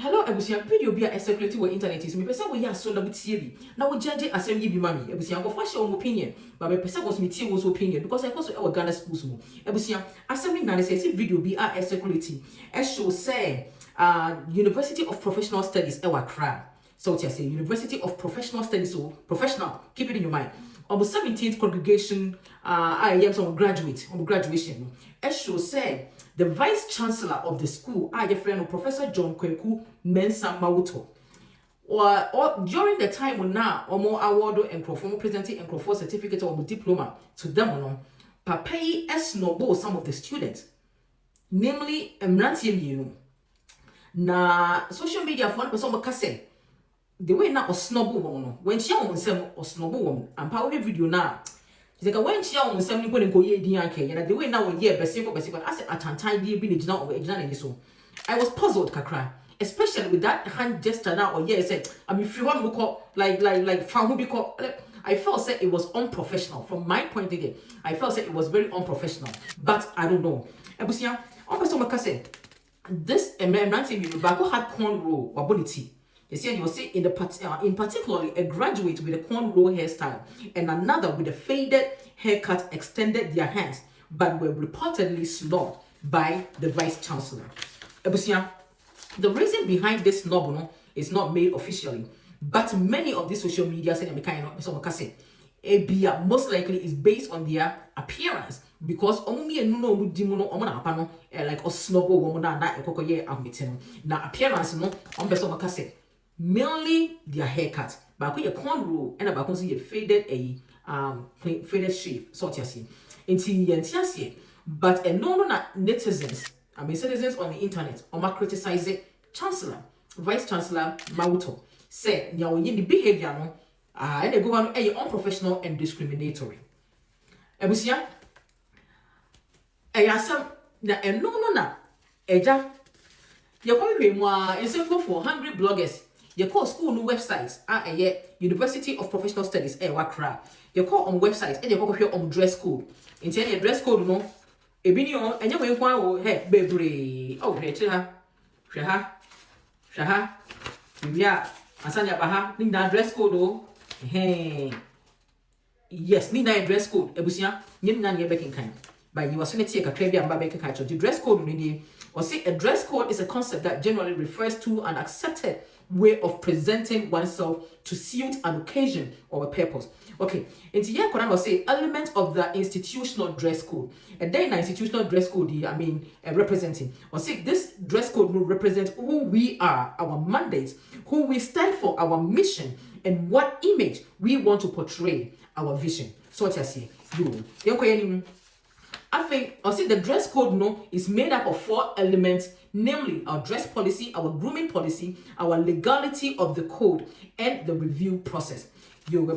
Hello, ebusia video be a secretary with internet is me pesa we ya so na butie bi na wo judge asem yi bi mami ebusia go fa share own opinion but me pesa was me tie wo opinion because I also our Ghana schools mu ebusia asem na say video be a secretary e show say University of Professional Studies e wa kra so what you say University of Professional Studies so professional keep it in your mind on the 17th congregation I am some graduate on graduation e show say the Vice Chancellor of the school, friend Professor John Kweku Mensah Mawuto, or during the time when now or more award and presenting and certificate or diploma to them, Papai snowball some of the students, namely Emrantium. Na social media for one person say the way now or snowball when she almost or snowball and power video now. Like when she almost something going to go ye dianke, and the way now a year basic I said at time be the general of exam so. I was puzzled, Kakra, especially with that hand gesture now or yeah, said, I mean, if you want to call like found who be called, I felt said it was unprofessional from my point of view. I felt said it was very unprofessional, but I don't know. Ebusia, on person makase, this emergency Bako had cornrow or bonity. You see in particularly a graduate with a cornrow hairstyle and another with a faded haircut extended their hands, but were reportedly snubbed by the Vice Chancellor. Ebusia, the reason behind this snub is not made officially, but many of these social media most likely is based on their appearance because like a snub woman na appearance no mainly their haircut. But your cornrow and about a faded faded shape, sort of see. But no netizens, I mean citizens on the internet, criticize it. Chancellor, Vice Chancellor Mawuto said, "Now in the behavior no, and they go on unprofessional and discriminatory." Ebusia, some na eja. You call him for hungry bloggers. You call school new websites University of Professional Studies wakra. You call on websites and you call here on dress code. In your dress code no ebinio enya we kwa wo he bebre oh he hweha bibia asanya baha ni na dress code oh yes ni na dress code ebusia nyim na ne bekin kan by you was tie kakra bia mba bekin kan the dress code ni or say a dress code is a concept that generally refers to an accepted way of presenting oneself to suit an occasion or a purpose. Okay, and here I will say element of the institutional dress code. And then institutional dress code, I mean representing. Or say this dress code will represent who we are, our mandates, who we stand for, our mission, and what image we want to portray, our vision. So what I say, I think the dress code is made up of 4 elements, namely our dress policy, our grooming policy, our legality of the code, and the review process. Now,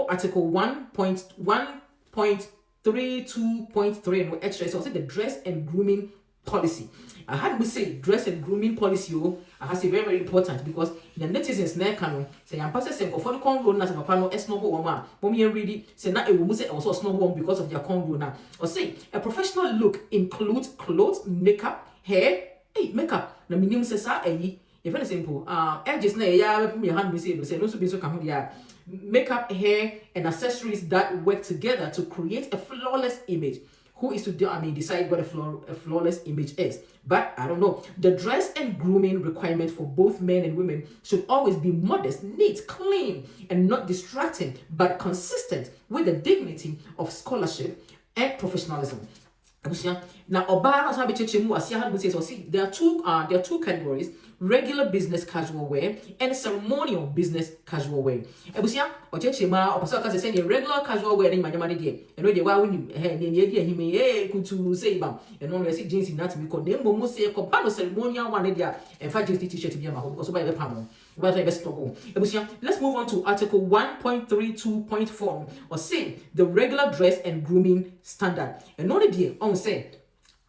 article 1.1.32.3 extra. So the dress and grooming policy. I had to say dress and grooming policy. I have to say very important because the netizens na can say I'm passing some for the cornrow na some pano snowball woman. When you read it, say na it will say also snowball because of their cornrow now. Or say a professional look includes clothes, makeup, hair, makeup. Na minimum say sa very simple. Just na me hand me say no so be so come here. Makeup, hair, and accessories that work together to create a flawless image. Who is to decide what a flawless image is? But I don't know. The dress and grooming requirement for both men and women should always be modest, neat, clean, and not distracting, but consistent with the dignity of scholarship and professionalism. Now, there are two categories: regular business casual wear and ceremonial business casual wear. Regular casual wear ceremonial one t-shirt let's move on to article 1.32.4 or say the regular dress and grooming standard. And not on say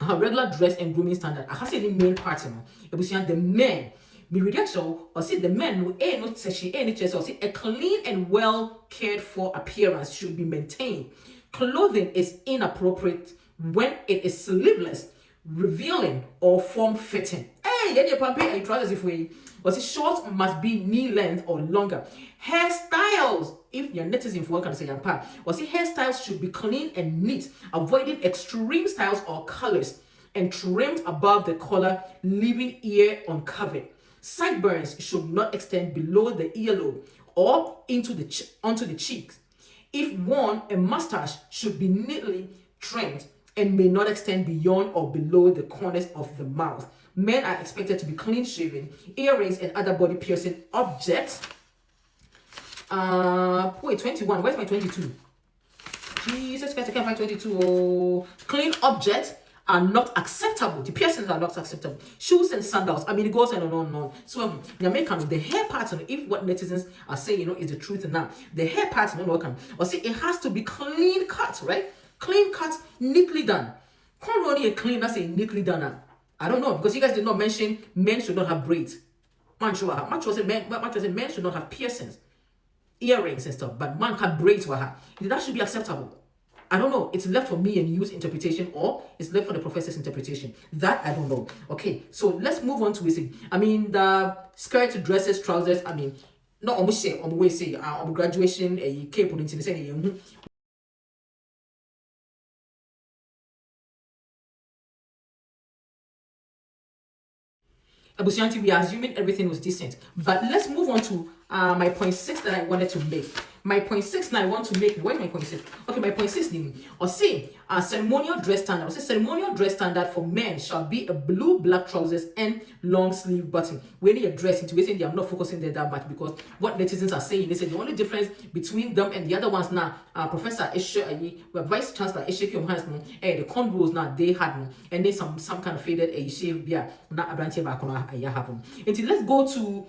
regular dress and grooming standard. I have said the main part the men be reduction or say the men who not session or say a clean and well cared for appearance should be maintained. Clothing is inappropriate when it is sleeveless, revealing or form-fitting. Hey, get your pumpy and trousers if we. Was it short must be knee length or longer. Hairstyles, if you're netizen for can say young pa. Was it hairstyles should be clean and neat, avoiding extreme styles or colors, and trimmed above the collar, leaving ear uncovered. Sideburns should not extend below the earlobe or onto the cheeks. If worn, a mustache should be neatly trimmed and may not extend beyond or below the corners of the mouth. Men are expected to be clean shaven. Earrings and other body piercing objects. Wait, 21. Where's my 22? Jesus Christ, I can't find 22. Oh, clean objects are not acceptable. The piercings are not acceptable. Shoes and sandals. I mean, it goes on and on and on. So, the hair pattern, if what netizens are saying, is the truth now, the hair pattern, or say it has to be clean cut, right? Clean cut, neatly done. Cornrow a clean, that's a neatly done. I don't know, because you guys did not mention men should not have braids. Man should have. Much was men should not have piercings, earrings and stuff, but man can braids for her. That should be acceptable. I don't know. It's left for me and you's interpretation, or it's left for the professor's interpretation. That I don't know. Okay, so let's move on to it. I mean, the skirts, dresses, trousers. I mean, not almost say on graduation, a cape on it. Abusianti, we are assuming everything was decent. But let's move on to my point 6 that I wanted to make. My point 6 now I want to make. Where's my point 6? Okay, my point 6 name. Or say ceremonial dress standard. Or say ceremonial dress standard for men shall be a blue black trousers and long sleeve button. When you dress into it, I'm not focusing there that much, because what netizens are saying, they say the only difference between them and the other ones now, Professor Vice Chancellor Esheki Hands, the Cornrows now they had, and then some kind of faded shave beer. Not a branch of have. Until let's go to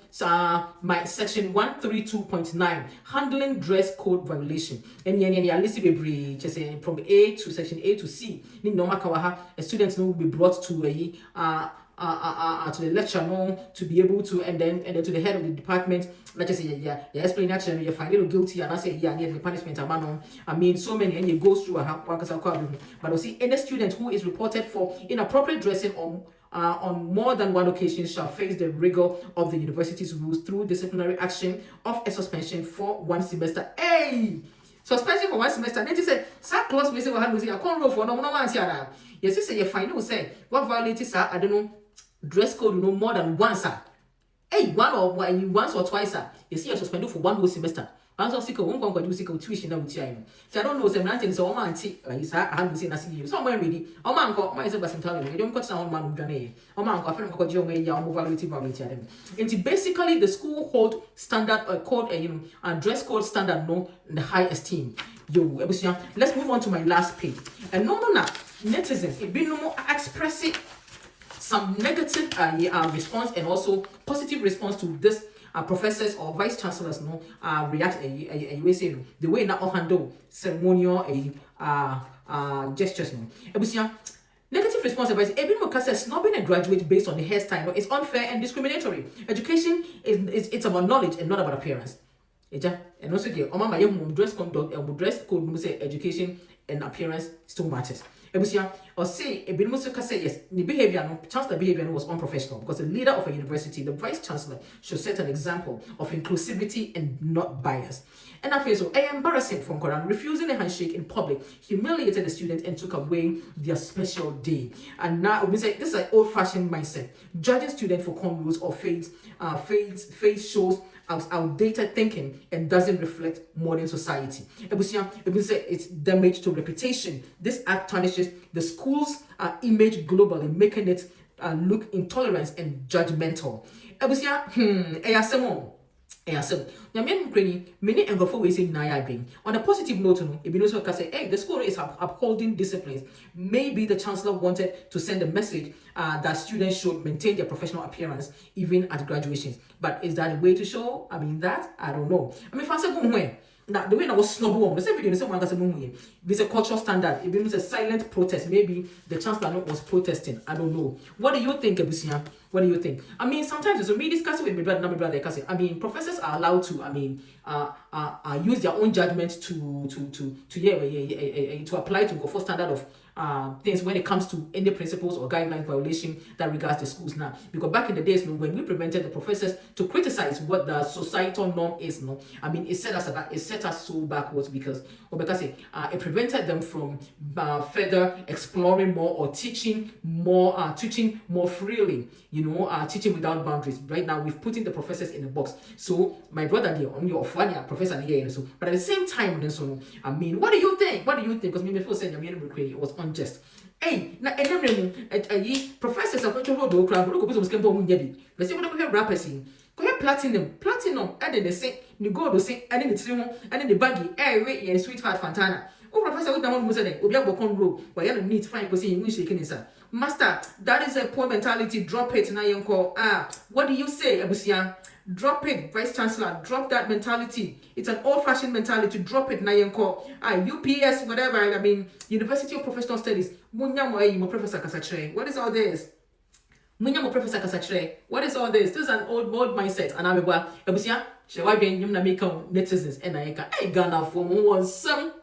my section 132.9, handling dress code violation. And yeah, listen be from A to section A to C. Ni no makawaha, a student will be brought to the lecture to be able to, and then to the head of the department. Let's just say yeah, explain action, you find it guilty, and I say yeah, need the punishment. I mean, so many, and you go through but you see, any student who is reported for inappropriate dressing on more than one occasion shall face the rigor of the university's rules through disciplinary action of a suspension for 1 semester. Hey! Suspension for 1 semester. Then you say, sir, close me say what happens here. Cornrow for no one here. Yes, you say you find out say what violated, sir, I don't know, dress code more than once, sir. Hey, once or twice, sir. You see, you're suspended for 1 whole semester. Answer sick won't go do sick tuition out here. So I don't know, some ranting so man tea, is I haven't seen us you. Somewhere ready. Oh man, got my self telling you don't cut sound man granny. Oh man, got friend got your way, your mobility. And basically the school hold standard code and dress code standard no in the high esteem. Let's move on to my last page. And no, netizens, it be no more expressing some negative response and also positive response to this. Professors or vice chancellors react the way now handle ceremonial gestures negative response advice says snubbing a graduate based on the hairstyle is unfair and discriminatory. Education it's about knowledge and not about appearance. And also the dress conduct dress code say education and appearance still matters. Or say yes, the behavior, chancellor behavior was unprofessional, because the leader of a university, the vice chancellor, should set an example of inclusivity and not bias. And I feel so embarrassing from Quran, refusing a handshake in public, humiliated the student and took away their special day. And now we say this is an old-fashioned mindset. Judging students for cornrows or face shows outdated thinking and doesn't reflect modern society. It's damage to reputation. This act tarnishes the school's image globally, making it look intolerant and judgmental. On a positive note, hey, the school is upholding disciplines. Maybe the chancellor wanted to send a message that students should maintain their professional appearance even at graduations. But is that a way to show? I mean, that I don't know. I mean, if I say now the way I was snub the same video, the same one there's a cultural standard. If it was a silent protest, maybe the chancellor was protesting. I don't know. What do you think, Abusia? What do you think? I mean, sometimes when we discuss it with my brother, I mean, professors are allowed to, use their own judgment to apply to go for standard of things when it comes to any principles or guideline violation that regards the schools now. Because back in the days, when we prevented the professors to criticize what the societal norm is, I mean, it set us so backwards because it prevented them from further exploring more or teaching more freely, teaching without boundaries. Right now, we've put in the professors in a box. So my brother, your professor, so but at the same time, I mean, what do you think? Because me before saying it was unjust. Hey, na professors are going to hold the crowd. Look at what's going on. But see what we have rappers in. Go have platinum, and then they say, you go to say, and then it's and then the baggy, hey, sweetheart Fantana. Oh, Professor, what the one was saying? We have a Cornrow, where you need to find because you wish shaking inside. Master, that is a poor mentality. Drop it now, young call. What do you say, Abusia? Drop it, Vice Chancellor. Drop that mentality. It's an old-fashioned mentality. Drop it, now, young call. UPS, whatever. I mean, University of Professional Studies. Munyamo, Professor Kasachre. What is all this? Munyamo, Professor Kasachre. What is all this? This is an old mindset. And I'm Abusia. Shall I be in Yamna make netizens? And I can Ghana for more some.